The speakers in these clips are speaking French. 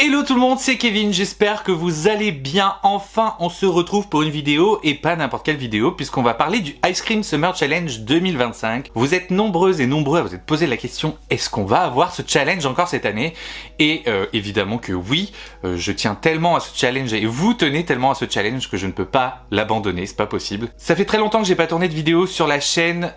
Hello tout le monde, c'est Kevin, j'espère que vous allez bien. Enfin, on se retrouve pour une vidéo, et pas n'importe quelle vidéo, puisqu'on va parler du Ice Cream Summer Challenge 2025. Vous êtes nombreuses et nombreux à vous être posé la question, est-ce qu'on va avoir ce challenge encore cette année? Et évidemment que oui, je tiens tellement à ce challenge, et vous tenez tellement à ce challenge que je ne peux pas l'abandonner, c'est pas possible. Ça fait très longtemps que j'ai pas tourné de vidéo sur la chaîne,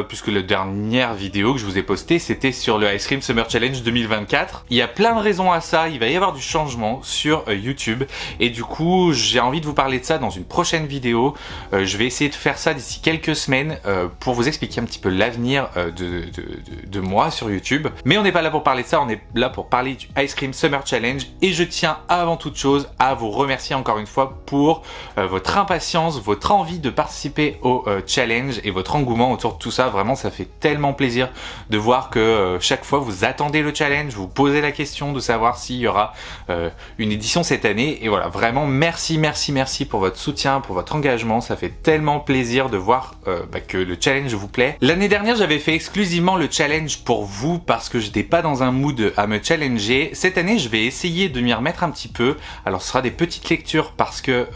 puisque la dernière vidéo que je vous ai postée, c'était sur le Ice Cream Summer Challenge 2024. Il y a plein de raisons à ça, il va y avoir du changement sur YouTube et du coup j'ai envie de vous parler de ça dans une prochaine vidéo. Je vais essayer de faire ça d'ici quelques semaines pour vous expliquer un petit peu l'avenir de moi sur YouTube. Mais on n'est pas là pour parler de ça, on est là pour parler du Ice Cream Summer Challenge et je tiens avant toute chose à vous remercier encore une fois pour votre impatience, votre envie de participer au challenge et votre engouement autour de tout ça. Vraiment ça fait tellement plaisir de voir que chaque fois vous attendez le challenge, vous posez la question de savoir s'il y aura une édition cette année et voilà, vraiment merci pour votre soutien, pour votre engagement, ça fait tellement plaisir de voir que le challenge vous plaît. L'année dernière j'avais fait exclusivement le challenge pour vous parce que j'étais pas dans un mood à me challenger. Cette année je vais essayer de m'y remettre un petit peu, alors ce sera des petites lectures parce que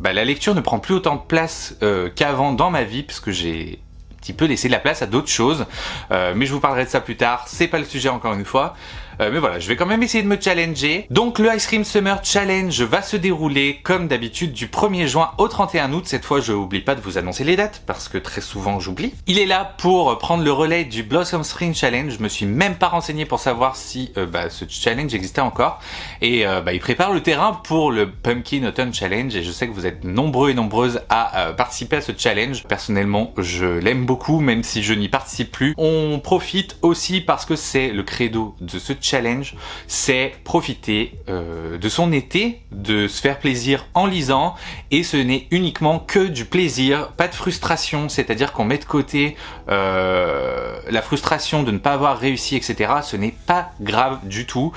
la lecture ne prend plus autant de place qu'avant dans ma vie puisque j'ai un petit peu laissé de la place à d'autres choses, mais je vous parlerai de ça plus tard, c'est pas le sujet encore une fois. Mais voilà, je vais quand même essayer de me challenger. Donc le Ice Cream Summer Challenge va se dérouler comme d'habitude du 1er juin au 31 août. Cette fois, je n'oublie pas de vous annoncer les dates parce que très souvent j'oublie. Il est là pour prendre le relais du Blossom Spring Challenge. Je me suis même pas renseigné pour savoir si ce challenge existait encore. Et il prépare le terrain pour le Pumpkin Autumn Challenge. Et je sais que vous êtes nombreux et nombreuses à participer à ce challenge. Personnellement, je l'aime beaucoup, même si je n'y participe plus. On profite aussi parce que c'est le credo de ce challenge, c'est profiter de son été, de se faire plaisir en lisant, et ce n'est uniquement que du plaisir, pas de frustration, c'est-à-dire qu'on met de côté la frustration de ne pas avoir réussi, etc. Ce n'est pas grave du tout.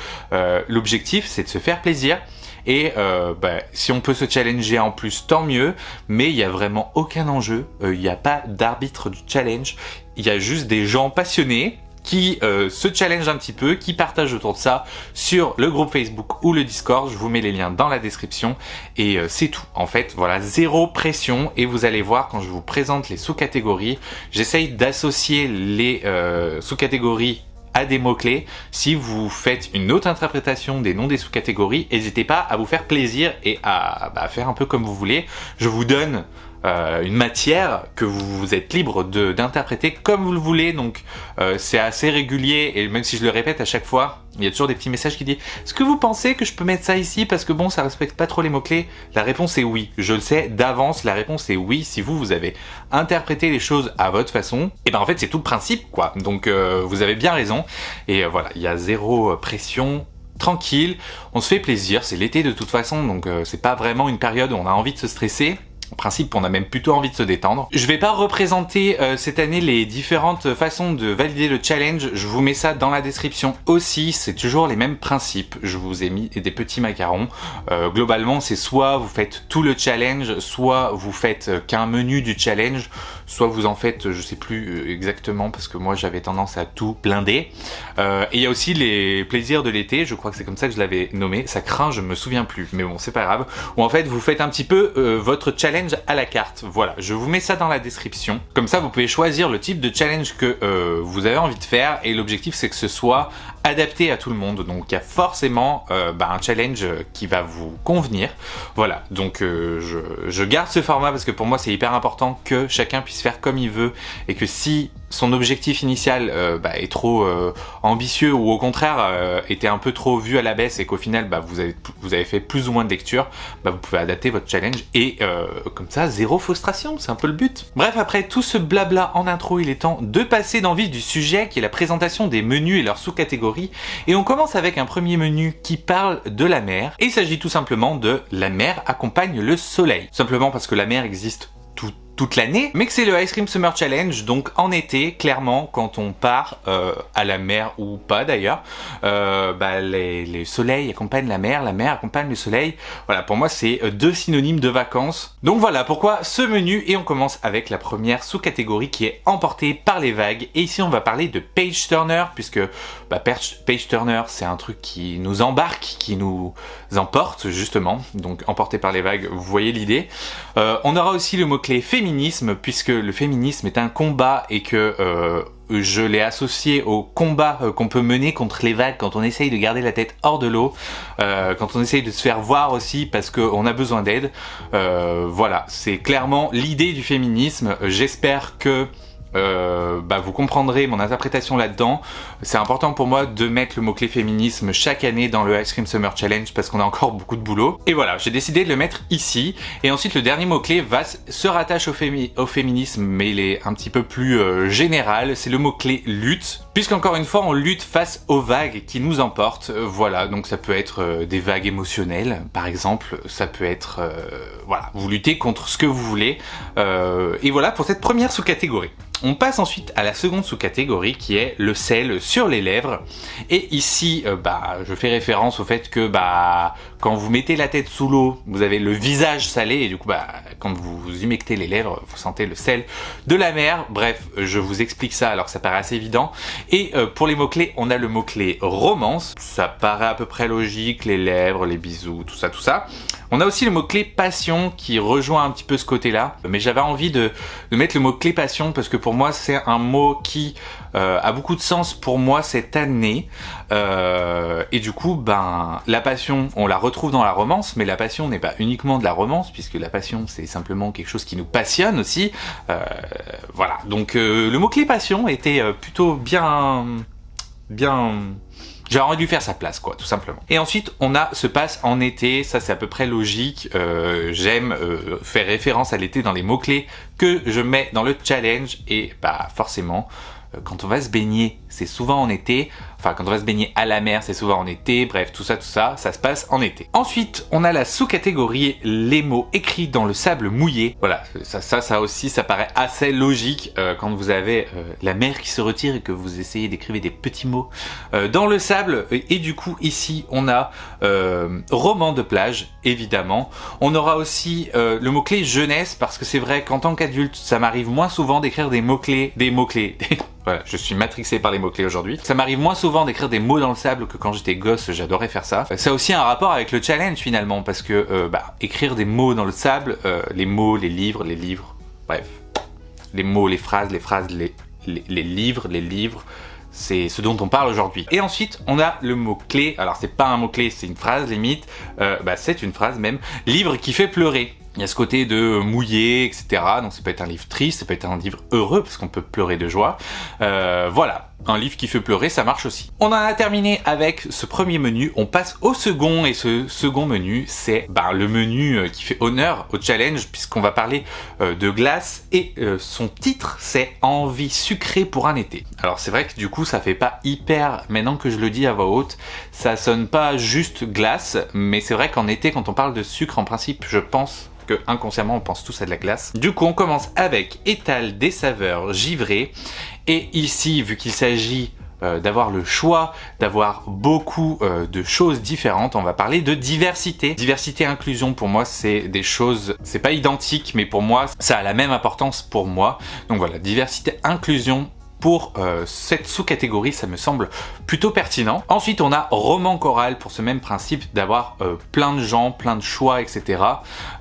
L'objectif, c'est de se faire plaisir. Et si on peut se challenger en plus, tant mieux, mais il n'y a vraiment aucun enjeu, il n'y a pas d'arbitre du challenge, il y a juste des gens passionnés qui se challenge un petit peu, qui partagent autour de ça sur le groupe Facebook ou le Discord. Je vous mets les liens dans la description et c'est tout. En fait, voilà, zéro pression et vous allez voir quand je vous présente les sous-catégories, j'essaye d'associer les sous-catégories à des mots-clés. Si vous faites une autre interprétation des noms des sous-catégories, n'hésitez pas à vous faire plaisir et à faire un peu comme vous voulez. Je vous donne une matière que vous êtes libre d'interpréter comme vous le voulez, donc c'est assez régulier et même si je le répète à chaque fois, il y a toujours des petits messages qui disent est-ce que vous pensez que je peux mettre ça ici parce que bon ça respecte pas trop les mots-clés? La réponse est oui, je le sais d'avance, la réponse est oui. Si vous avez interprété les choses à votre façon, et en fait c'est tout le principe quoi, donc vous avez bien raison et voilà, il y a zéro pression. Tranquille, on se fait plaisir, c'est l'été de toute façon, donc c'est pas vraiment une période où on a envie de se stresser. En principe, on a même plutôt envie de se détendre. Je vais pas représenter cette année les différentes façons de valider le challenge. Je vous mets ça dans la description aussi. C'est toujours les mêmes principes. Je vous ai mis des petits macarons. Globalement, c'est soit vous faites tout le challenge, soit vous faites qu'un menu du challenge, soit vous en faites, je sais plus exactement parce que moi j'avais tendance à tout blinder. Et il y a aussi les plaisirs de l'été. Je crois que c'est comme ça que je l'avais nommé. Ça craint, je me souviens plus. Mais bon, c'est pas grave. Ou en fait, vous faites un petit peu votre challenge à la carte. Voilà, je vous mets ça dans la description. Comme ça, vous pouvez choisir le type de challenge que vous avez envie de faire et l'objectif, c'est que ce soit adapté à tout le monde. Donc, il y a forcément un challenge qui va vous convenir. Voilà, donc je garde ce format parce que pour moi, c'est hyper important que chacun puisse faire comme il veut et que si son objectif initial est trop ambitieux ou au contraire était un peu trop vu à la baisse et qu'au final vous avez fait plus ou moins de lecture, vous pouvez adapter votre challenge et comme ça zéro frustration, c'est un peu le but. Bref, après tout ce blabla en intro, il est temps de passer dans le vif du sujet qui est la présentation des menus et leurs sous-catégories, et on commence avec un premier menu qui parle de la mer et il s'agit tout simplement de la mer accompagne le soleil, simplement parce que la mer existe tout toute l'année, mais que c'est le Ice Cream Summer Challenge, donc en été, clairement, quand on part à la mer ou pas d'ailleurs, les soleils accompagnent la mer accompagne le soleil. Voilà, pour moi c'est deux synonymes de vacances. Donc voilà pourquoi ce menu, et on commence avec la première sous-catégorie qui est emportée par les vagues. Et ici on va parler de page turner, puisque page turner c'est un truc qui nous embarque, qui nous emporte justement, donc emporté par les vagues, vous voyez l'idée. On aura aussi le mot-clé féminisme, puisque le féminisme est un combat et que je l'ai associé au combat qu'on peut mener contre les vagues quand on essaye de garder la tête hors de l'eau, quand on essaye de se faire voir aussi parce qu'on a besoin d'aide. Voilà, c'est clairement l'idée du féminisme. J'espère que vous comprendrez mon interprétation là-dedans. C'est important pour moi de mettre le mot-clé féminisme chaque année dans le Ice Cream Summer Challenge parce qu'on a encore beaucoup de boulot. Et voilà, j'ai décidé de le mettre ici. Et ensuite, le dernier mot-clé se rattache au féminisme, mais il est un petit peu plus général. C'est le mot-clé lutte. Puisqu'encore une fois, on lutte face aux vagues qui nous emportent. Voilà, donc ça peut être des vagues émotionnelles, par exemple. Ça peut être... voilà, vous luttez contre ce que vous voulez. Et voilà pour cette première sous-catégorie. On passe ensuite à la seconde sous-catégorie qui est le sel sur les lèvres. Et ici, je fais référence au fait que quand vous mettez la tête sous l'eau, vous avez le visage salé et du coup, quand vous humectez les lèvres, vous sentez le sel de la mer. Bref, je vous explique ça alors que ça paraît assez évident. Et pour les mots-clés, on a le mot-clé romance. Ça paraît à peu près logique, les lèvres, les bisous, tout ça, tout ça. On a aussi le mot-clé passion qui rejoint un petit peu ce côté-là. Mais j'avais envie de mettre le mot-clé passion parce que pour moi, c'est un mot qui a beaucoup de sens pour moi cette année. Et du coup, la passion, on la retrouve dans la romance, mais la passion n'est pas uniquement de la romance, puisque la passion, c'est simplement quelque chose qui nous passionne aussi. Voilà, donc le mot-clé passion était plutôt bien... J'aurais dû faire sa place, quoi, tout simplement. Et ensuite, on a se passe en été, ça c'est à peu près logique. J'aime faire référence à l'été dans les mots-clés que je mets dans le challenge. Et forcément, quand on va se baigner, c'est souvent en été. Enfin, quand on va se baigner à la mer, c'est souvent en été. Bref, tout ça, ça se passe en été. Ensuite, on a la sous-catégorie les mots écrits dans le sable mouillé. Voilà, ça aussi, ça paraît assez logique quand vous avez la mer qui se retire et que vous essayez d'écrire des petits mots dans le sable. Et du coup, ici, on a roman de plage, évidemment. On aura aussi le mot-clé jeunesse, parce que c'est vrai qu'en tant qu'adulte, ça m'arrive moins souvent d'écrire des mots-clés. Voilà, je suis matrixé par les mots-clés aujourd'hui. Ça m'arrive moins souvent d'écrire des mots dans le sable que quand j'étais gosse, j'adorais faire ça. Ça a aussi un rapport avec le challenge finalement, parce que écrire des mots dans le sable, les mots, les livres, bref. Les mots, les phrases, les livres, c'est ce dont on parle aujourd'hui. Et ensuite, on a le mot-clé, alors c'est pas un mot-clé, c'est une phrase limite, c'est une phrase même, livre qui fait pleurer. Il y a ce côté de mouillé, etc. Donc ça peut être un livre triste, ça peut être un livre heureux, parce qu'on peut pleurer de joie. Voilà, un livre qui fait pleurer, ça marche aussi. On en a terminé avec ce premier menu, on passe au second, et ce second menu, c'est le menu qui fait honneur au challenge, puisqu'on va parler de glace, et son titre, c'est « Envie sucrée pour un été ». Alors c'est vrai que du coup, ça fait pas hyper, maintenant que je le dis à voix haute, ça sonne pas juste glace, mais c'est vrai qu'en été, quand on parle de sucre, en principe, je pense que inconsciemment on pense tous à de la glace. Du coup on commence avec étale des saveurs givrées, et ici vu qu'il s'agit d'avoir le choix, d'avoir beaucoup de choses différentes, on va parler de diversité. Diversité, inclusion, pour moi c'est des choses, c'est pas identique, mais pour moi ça a la même importance pour moi. Donc voilà, diversité, inclusion. Pour cette sous-catégorie, ça me semble plutôt pertinent. Ensuite, on a roman choral pour ce même principe d'avoir plein de gens, plein de choix, etc.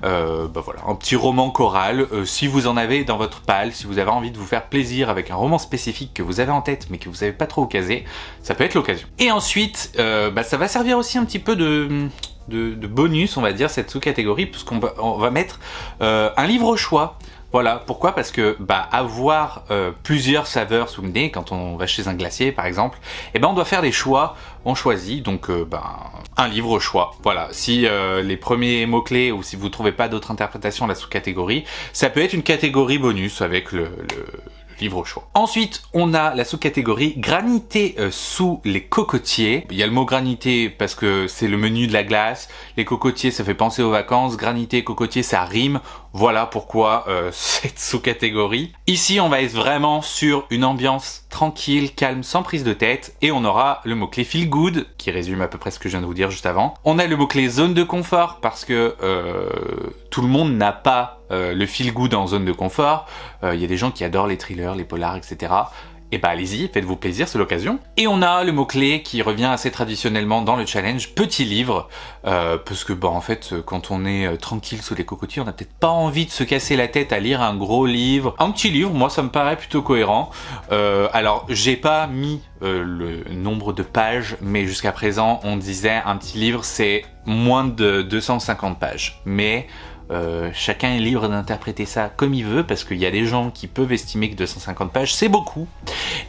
Voilà, un petit roman choral. Si vous en avez dans votre palle, si vous avez envie de vous faire plaisir avec un roman spécifique que vous avez en tête mais que vous savez pas trop où caser, ça peut être l'occasion. Et ensuite, ça va servir aussi un petit peu de bonus, on va dire, cette sous-catégorie, puisqu'on va mettre un livre au choix. Voilà, pourquoi? Parce que avoir plusieurs saveurs sous le nez, quand on va chez un glacier par exemple, on doit faire des choix, on choisit, donc un livre au choix. Voilà, si les premiers mots-clés, ou si vous ne trouvez pas d'autres interprétations de la sous-catégorie, ça peut être une catégorie bonus avec le livre au choix. Ensuite, on a la sous-catégorie granité sous les cocotiers. Il y a le mot granité parce que c'est le menu de la glace. Les cocotiers, ça fait penser aux vacances. Granité, cocotier, ça rime. Voilà pourquoi cette sous-catégorie. Ici, on va être vraiment sur une ambiance tranquille, calme, sans prise de tête, et on aura le mot-clé feel good, qui résume à peu près ce que je viens de vous dire juste avant. On a le mot-clé zone de confort, parce que tout le monde n'a pas le feel good en zone de confort. Il y a des gens qui adorent les thrillers, les polars, etc. Et bah allez-y, faites-vous plaisir, c'est l'occasion. Et on a le mot-clé qui revient assez traditionnellement dans le challenge, petit livre, parce que en fait, quand on est tranquille sous les cocotiers, on n'a peut-être pas envie de se casser la tête à lire un gros livre. Un petit livre, moi ça me paraît plutôt cohérent. Alors, j'ai pas mis le nombre de pages, mais jusqu'à présent, on disait un petit livre, c'est moins de 250 pages. Mais chacun est libre d'interpréter ça comme il veut, parce qu'il y a des gens qui peuvent estimer que 250 pages c'est beaucoup,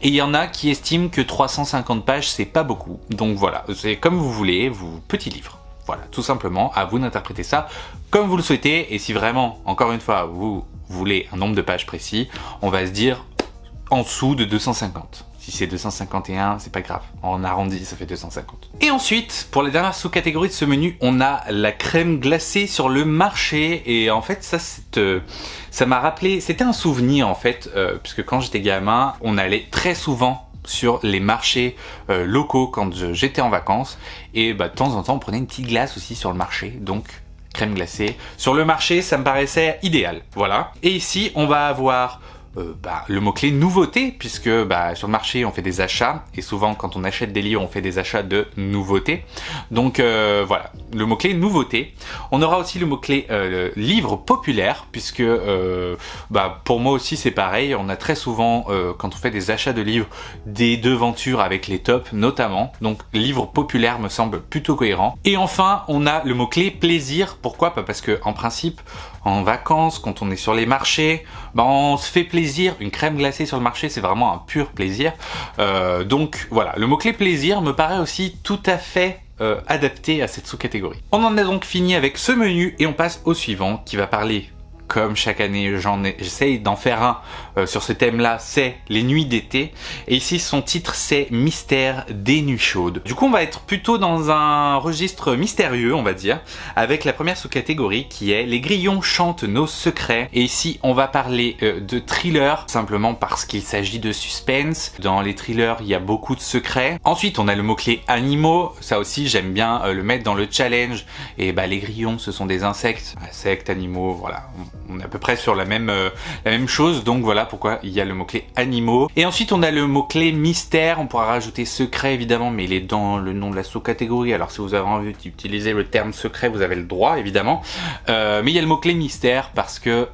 et il y en a qui estiment que 350 pages c'est pas beaucoup. Donc voilà, c'est comme vous voulez, petit livre. Voilà, tout simplement, à vous d'interpréter ça comme vous le souhaitez, et si vraiment, encore une fois, vous voulez un nombre de pages précis, on va se dire en dessous de 250. Si c'est 251, c'est pas grave. En arrondi, ça fait 250. Et ensuite, pour les dernières sous-catégories de ce menu, on a la crème glacée sur le marché. Et en fait, ça m'a rappelé... C'était un souvenir, en fait, puisque quand j'étais gamin, on allait très souvent sur les marchés locaux quand j'étais en vacances. Et de temps en temps, on prenait une petite glace aussi sur le marché. Donc, crème glacée. Sur le marché, ça me paraissait idéal. Voilà. Et ici, on va avoir... le mot-clé nouveauté, puisque sur le marché on fait des achats, et souvent quand on achète des livres on fait des achats de nouveautés. Donc voilà, le mot-clé nouveauté. On aura aussi le mot-clé livre populaire, puisque pour moi aussi c'est pareil, on a très souvent quand on fait des achats de livres des devantures avec les tops notamment, donc livre populaire me semble plutôt cohérent. Et enfin on a le mot-clé plaisir. Pourquoi? Parce que en principe en vacances, quand on est sur les marchés, on se fait plaisir. Une crème glacée sur le marché, c'est vraiment un pur plaisir. Donc voilà, le mot-clé plaisir me paraît aussi tout à fait adapté à cette sous-catégorie. On en a donc fini avec ce menu et on passe au suivant qui va parler... Comme chaque année, j'essaye d'en faire un sur ce thème-là, c'est les nuits d'été. Et ici, son titre, c'est Mystère des nuits chaudes. Du coup, on va être plutôt dans un registre mystérieux, on va dire, avec la première sous-catégorie qui est Les grillons chantent nos secrets. Et ici, on va parler de thriller, simplement parce qu'il s'agit de suspense. Dans les thrillers, il y a beaucoup de secrets. Ensuite, on a le mot-clé animaux. Ça aussi, j'aime bien le mettre dans le challenge. Et les grillons, ce sont des insectes. Insectes, animaux, voilà. On est à peu près sur la même chose, donc voilà pourquoi il y a le mot-clé animaux. Et ensuite on a le mot-clé mystère, on pourra rajouter secret évidemment, mais il est dans le nom de la sous-catégorie, alors si vous avez envie d'utiliser le terme secret, vous avez le droit évidemment. Mais il y a le mot-clé mystère parce que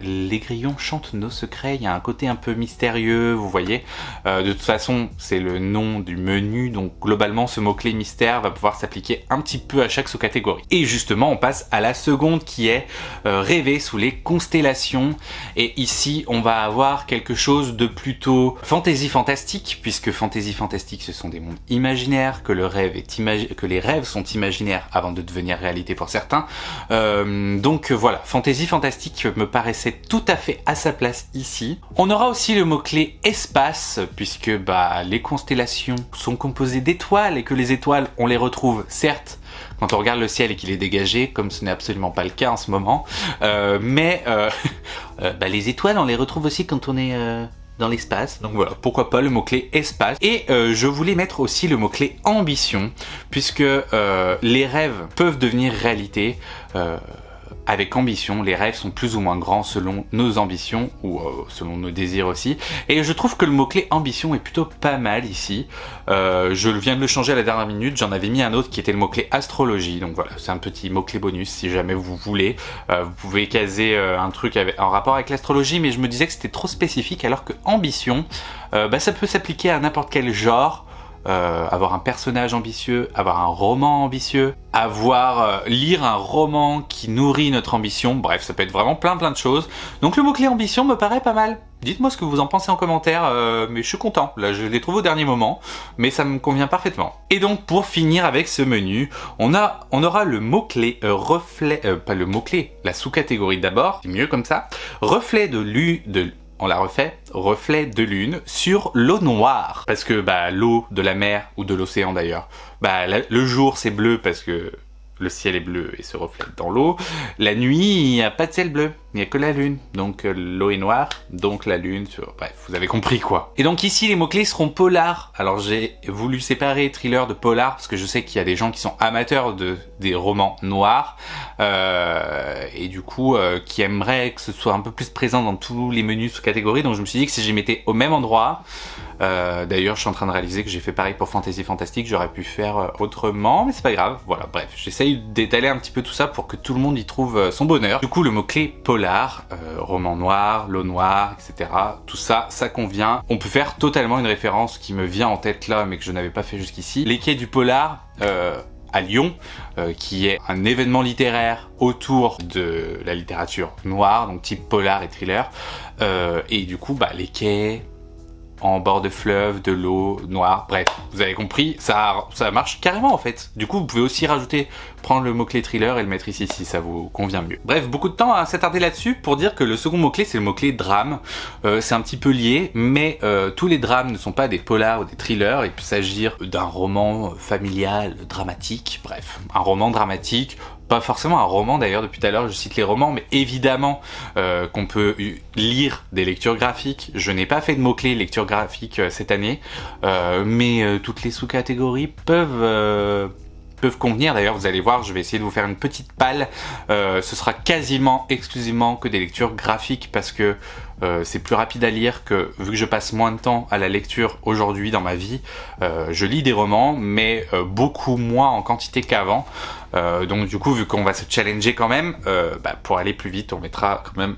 les grillons chantent nos secrets, il y a un côté un peu mystérieux, vous voyez. De toute façon, c'est le nom du menu, donc globalement ce mot-clé mystère va pouvoir s'appliquer un petit peu à chaque sous-catégorie. Et justement, on passe à la seconde qui est rêver sous les constellations, et ici on va avoir quelque chose de plutôt fantasy fantastique, puisque fantasy fantastique ce sont des mondes imaginaires, que les rêves sont imaginaires avant de devenir réalité pour certains. Donc voilà, fantasy fantastique me paraissait tout à fait à sa place ici. On aura aussi le mot-clé espace, puisque les constellations sont composées d'étoiles et que les étoiles on les retrouve certes quand on regarde le ciel et qu'il est dégagé, comme ce n'est absolument pas le cas en ce moment, mais les étoiles on les retrouve aussi quand on est dans l'espace, donc voilà, pourquoi pas le mot-clé espace. Et je voulais mettre aussi le mot-clé ambition, puisque les rêves peuvent devenir réalité avec ambition. Les rêves sont plus ou moins grands selon nos ambitions ou selon nos désirs aussi. Et je trouve que le mot-clé ambition est plutôt pas mal ici. Je viens de le changer à la dernière minute. J'en avais mis un autre qui était le mot-clé astrologie. Donc voilà, c'est un petit mot-clé bonus si jamais vous voulez. Vous pouvez caser un truc en rapport avec l'astrologie, mais je me disais que c'était trop spécifique, alors que ambition, ça peut s'appliquer à n'importe quel genre. Avoir un personnage ambitieux, avoir un roman ambitieux, lire un roman qui nourrit notre ambition, bref, ça peut être vraiment plein de choses. Donc le mot-clé ambition me paraît pas mal. Dites-moi ce que vous en pensez en commentaire, mais je suis content, là je l'ai trouvé au dernier moment, mais ça me convient parfaitement. Et donc pour finir avec ce menu, on aura le mot-clé reflet, pas le mot-clé, la sous-catégorie d'abord, c'est mieux comme ça, reflet on la refait, reflet de lune sur l'eau noire. Parce que l'eau de la mer, ou de l'océan d'ailleurs, le jour c'est bleu parce que le ciel est bleu et se reflète dans l'eau. La nuit, il n'y a pas de ciel bleu, il n'y a que la lune. Donc l'eau est noire, donc la lune, bref, vous avez compris quoi. Et donc ici, les mots-clés seront polar. Alors j'ai voulu séparer thriller de polar, parce que je sais qu'il y a des gens qui sont amateurs des romans noirs, et du coup, qui aimeraient que ce soit un peu plus présent dans tous les menus sous catégorie. Donc je me suis dit que si je les mettais au même endroit, d'ailleurs je suis en train de réaliser que j'ai fait pareil pour Fantasy Fantastique, j'aurais pu faire autrement, mais c'est pas grave, voilà, bref, j'essaye d'étaler un petit peu tout ça pour que tout le monde y trouve son bonheur. Du coup le mot-clé polar, roman noir, l'eau noire, etc., tout ça, ça convient. On peut faire totalement une référence qui me vient en tête là, mais que je n'avais pas fait jusqu'ici. Les quais du polar, à Lyon, qui est un événement littéraire autour de la littérature noire, donc type polar et thriller, et du coup les quais en bord de fleuve, de l'eau noire, bref, vous avez compris, ça marche carrément en fait. Du coup, vous pouvez aussi prendre le mot-clé thriller et le mettre ici si ça vous convient mieux. Bref, beaucoup de temps à s'attarder là-dessus pour dire que le second mot-clé, c'est le mot-clé drame. C'est un petit peu lié, mais tous les drames ne sont pas des polars ou des thrillers. Il peut s'agir d'un roman familial, dramatique, bref, un roman dramatique. Pas forcément un roman d'ailleurs, depuis tout à l'heure je cite les romans, mais évidemment qu'on peut lire des lectures graphiques. Je n'ai pas fait de mots-clés lecture graphique cette année, mais toutes les sous-catégories peuvent convenir. D'ailleurs vous allez voir, je vais essayer de vous faire une petite palle. Ce sera quasiment exclusivement que des lectures graphiques, parce que c'est plus rapide à lire, que vu que je passe moins de temps à la lecture aujourd'hui dans ma vie, je lis des romans, mais beaucoup moins en quantité qu'avant. Donc du coup, vu qu'on va se challenger quand même, pour aller plus vite, on mettra quand même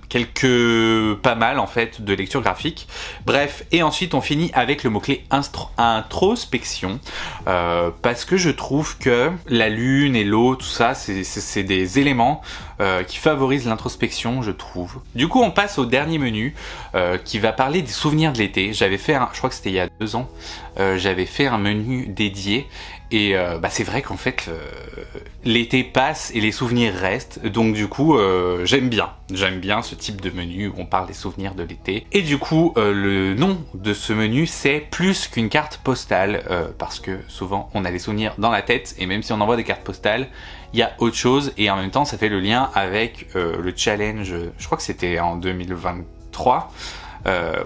pas mal en fait de lecture graphique. Bref, et ensuite on finit avec le mot-clé introspection, parce que je trouve que la lune et l'eau, tout ça, c'est des éléments qui favorisent l'introspection, je trouve. Du coup, on passe au dernier menu, qui va parler des souvenirs de l'été. J'avais fait je crois que c'était il y a 2 ans, j'avais fait un menu dédié. Et c'est vrai qu'en fait l'été passe et les souvenirs restent, donc du coup j'aime bien ce type de menu où on parle des souvenirs de l'été. Et du coup le nom de ce menu c'est plus qu'une carte postale, parce que souvent on a des souvenirs dans la tête, et même si on envoie des cartes postales, il y a autre chose, et en même temps ça fait le lien avec le challenge, je crois que c'était en 2023,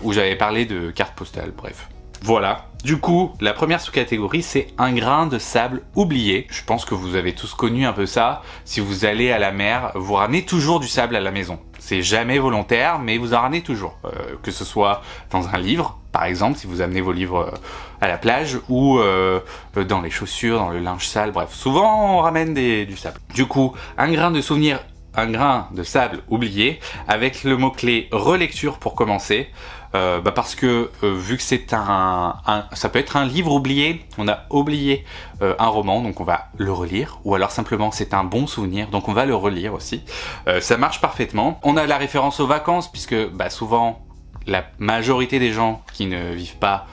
où j'avais parlé de cartes postales, bref. Voilà. Du coup, la première sous-catégorie, c'est un grain de sable oublié. Je pense que vous avez tous connu un peu ça. Si vous allez à la mer, vous ramenez toujours du sable à la maison. C'est jamais volontaire, mais vous en ramenez toujours. Que ce soit dans un livre, par exemple, si vous amenez vos livres à la plage, ou dans les chaussures, dans le linge sale, bref. Souvent, on ramène du sable. Du coup, un grain de sable oublié, avec le mot-clé relecture pour commencer. Parce que vu que c'est ça peut être un livre oublié, on a oublié un roman, donc on va le relire, ou alors simplement c'est un bon souvenir, donc on va le relire aussi. Ça marche parfaitement. On a la référence aux vacances, puisque souvent la majorité des gens qui ne vivent pas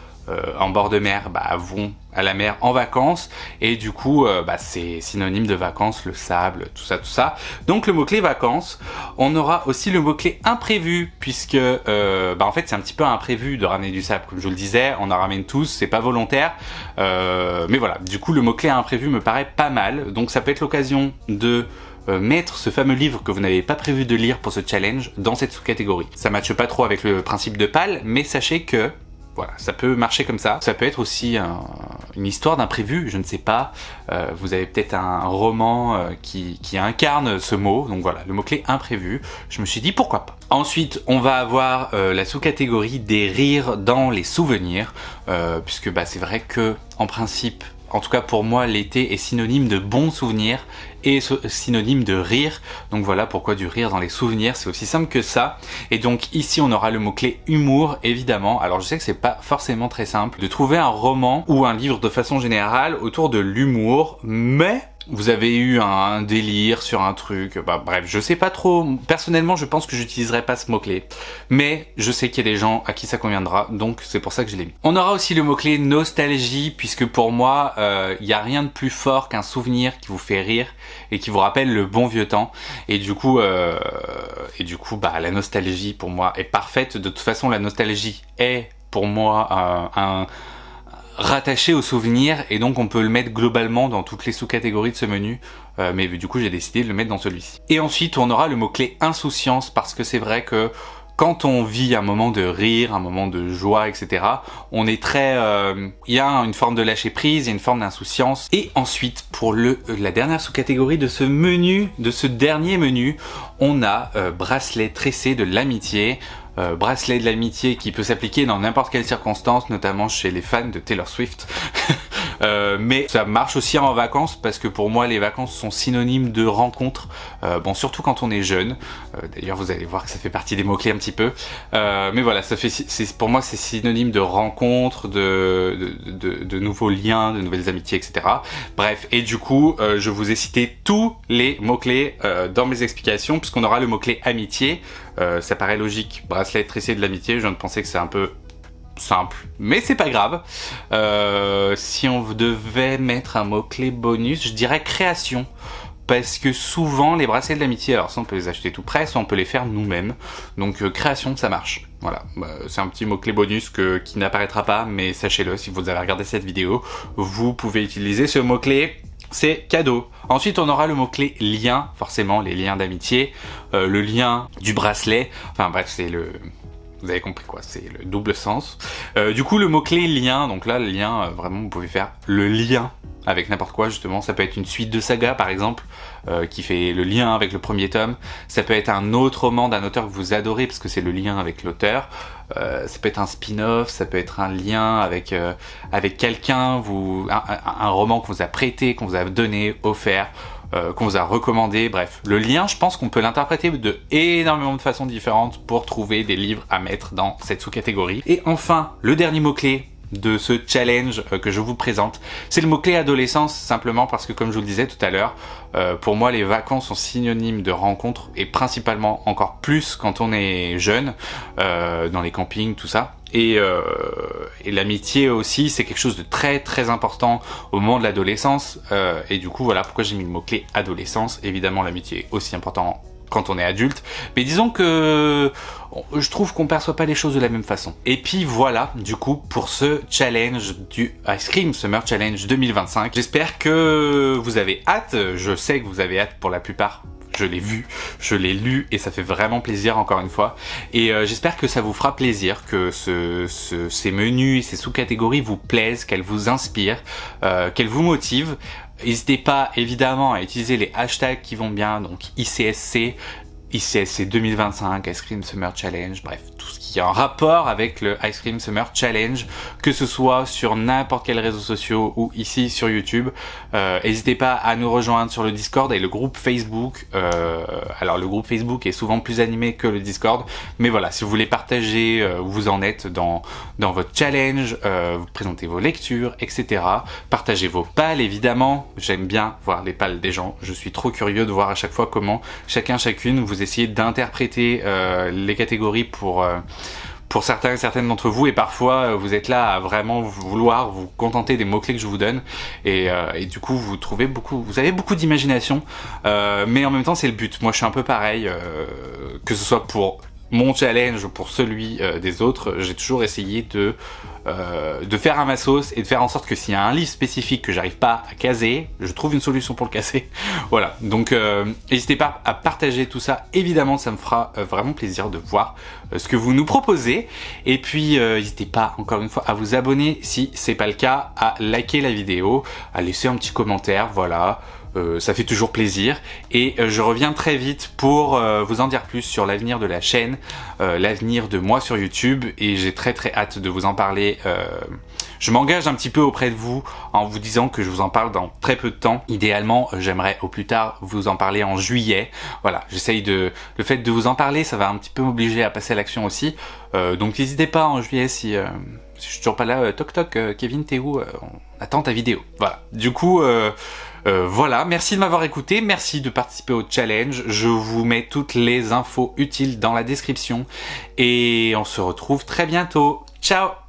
en bord de mer vont à la mer en vacances, et du coup c'est synonyme de vacances, le sable, tout ça. Donc le mot-clé vacances. On aura aussi le mot-clé imprévu, puisque en fait c'est un petit peu imprévu de ramener du sable, comme je vous le disais, on en ramène tous, c'est pas volontaire, mais voilà, du coup le mot-clé imprévu me paraît pas mal, donc ça peut être l'occasion de mettre ce fameux livre que vous n'avez pas prévu de lire pour ce challenge dans cette sous-catégorie. Ça matche pas trop avec le principe de palle, mais sachez que voilà, ça peut marcher comme ça. Ça peut être aussi une histoire d'imprévu, je ne sais pas. Vous avez peut-être un roman qui incarne ce mot. Donc voilà, le mot-clé imprévu. Je me suis dit pourquoi pas. Ensuite, on va avoir la sous-catégorie des rires dans les souvenirs. Puisque c'est vrai que, en principe, en tout cas pour moi, l'été est synonyme de bons souvenirs et synonyme de rire. Donc voilà pourquoi du rire dans les souvenirs, c'est aussi simple que ça. Et donc ici on aura le mot-clé humour, évidemment. Alors je sais que c'est pas forcément très simple de trouver un roman ou un livre de façon générale autour de l'humour, mais vous avez eu un délire sur un truc, bref, je sais pas trop. Personnellement, je pense que j'utiliserai pas ce mot-clé, mais je sais qu'il y a des gens à qui ça conviendra, donc c'est pour ça que je l'ai mis. On aura aussi le mot-clé nostalgie, puisque pour moi, il n'y a rien de plus fort qu'un souvenir qui vous fait rire et qui vous rappelle le bon vieux temps. Et du coup, la nostalgie pour moi est parfaite. De toute façon, la nostalgie est pour moi un rattaché au souvenir et donc on peut le mettre globalement dans toutes les sous-catégories de ce menu. Mais du coup j'ai décidé de le mettre dans celui-ci. Et ensuite on aura le mot-clé insouciance parce que c'est vrai que quand on vit un moment de rire, un moment de joie, etc., on est très... il y a une forme de lâcher prise, il y a une forme d'insouciance. Et ensuite, pour la dernière sous-catégorie de ce menu, de ce dernier menu, on a bracelet tressé de l'amitié. Bracelet de l'amitié qui peut s'appliquer dans n'importe quelle circonstance, notamment chez les fans de Taylor Swift. Mais ça marche aussi en vacances parce que pour moi les vacances sont synonymes de rencontres, bon surtout quand on est jeune, d'ailleurs vous allez voir que ça fait partie des mots-clés un petit peu, mais voilà, pour moi c'est synonyme de rencontres, de nouveaux liens, de nouvelles amitiés, etc. Bref, et du coup je vous ai cité tous les mots-clés dans mes explications puisqu'on aura le mot-clé amitié, ça paraît logique, bracelet tressé de l'amitié, je viens de penser que c'est un peu simple, mais c'est pas grave. Si on devait mettre un mot-clé bonus, je dirais création, parce que souvent les bracelets de l'amitié, alors ça on peut les acheter tout près, soit on peut les faire nous-mêmes, donc création ça marche. Voilà, c'est un petit mot-clé bonus qui n'apparaîtra pas, mais sachez-le, si vous avez regardé cette vidéo, vous pouvez utiliser ce mot-clé. C'est cadeau. Ensuite, on aura le mot-clé lien, forcément les liens d'amitié, le lien du bracelet, enfin bref, c'est le... Vous avez compris quoi, c'est le double sens. Du coup, le mot-clé lien, donc là, le lien, vraiment, vous pouvez faire le lien avec n'importe quoi, justement. Ça peut être une suite de sagas, par exemple, qui fait le lien avec le premier tome. Ça peut être un autre roman d'un auteur que vous adorez, parce que c'est le lien avec l'auteur. Ça peut être un spin-off, ça peut être un lien avec quelqu'un, un roman qu'on vous a prêté, qu'on vous a donné, offert, qu'on vous a recommandé, bref. Le lien, je pense qu'on peut l'interpréter de énormément de façons différentes pour trouver des livres à mettre dans cette sous-catégorie. Et enfin, le dernier mot-clé de ce challenge que je vous présente, c'est le mot-clé adolescence, simplement parce que comme je vous le disais tout à l'heure, pour moi les vacances sont synonymes de rencontres et principalement encore plus quand on est jeune, dans les campings, tout ça. Et l'amitié aussi, c'est quelque chose de très très important au moment de l'adolescence, et du coup voilà pourquoi j'ai mis le mot-clé adolescence. Évidemment l'amitié est aussi important quand on est adulte, mais disons que je trouve qu'on perçoit pas les choses de la même façon. Et puis voilà, du coup, pour ce challenge du Ice Cream Summer Challenge 2025. J'espère que vous avez hâte, je sais que vous avez hâte pour la plupart. Je l'ai vu, je l'ai lu et ça fait vraiment plaisir encore une fois. Et j'espère que ça vous fera plaisir, que ces menus et ces sous-catégories vous plaisent, qu'elles vous inspirent, qu'elles vous motivent. N'hésitez pas évidemment à utiliser les hashtags qui vont bien, donc ICSC 2025, Ice Cream Summer Challenge, bref, tout ce qui est en rapport avec le Ice Cream Summer Challenge, que ce soit sur n'importe quel réseau social ou ici sur YouTube. N'hésitez pas à nous rejoindre sur le Discord et le groupe Facebook. Alors le groupe Facebook est souvent plus animé que le Discord, mais voilà, si vous voulez partager où vous en êtes dans votre challenge, vous présentez vos lectures, etc. Partagez vos pales évidemment, j'aime bien voir les pales des gens, je suis trop curieux de voir à chaque fois comment chacune vous essayez d'interpréter les catégories pour certains et certaines d'entre vous, et parfois vous êtes là à vraiment vouloir vous contenter des mots-clés que je vous donne, et du coup vous avez beaucoup d'imagination, mais en même temps c'est le but. Moi je suis un peu pareil, que ce soit pour mon challenge ou pour celui des autres, j'ai toujours essayé de faire à ma sauce et de faire en sorte que s'il y a un livre spécifique que j'arrive pas à caser, je trouve une solution pour le caser. Voilà, donc n'hésitez pas à partager tout ça, évidemment ça me fera vraiment plaisir de voir ce que vous nous proposez, et puis n'hésitez pas encore une fois à vous abonner si c'est pas le cas, à liker la vidéo, à laisser un petit commentaire, voilà. Ça fait toujours plaisir, et je reviens très vite pour vous en dire plus sur l'avenir de la chaîne, l'avenir de moi sur YouTube, et j'ai très hâte de vous en parler. Je m'engage un petit peu auprès de vous en vous disant que je vous en parle dans très peu de temps. Idéalement, j'aimerais au plus tard vous en parler en juillet. Voilà, j'essaye le fait de vous en parler, ça va un petit peu m'obliger à passer à l'action aussi. Donc n'hésitez pas en juillet si je suis toujours pas là, toc toc, Kevin t'es où, on attend ta vidéo. Voilà, du coup voilà, merci de m'avoir écouté, merci de participer au challenge, je vous mets toutes les infos utiles dans la description, et on se retrouve très bientôt. Ciao!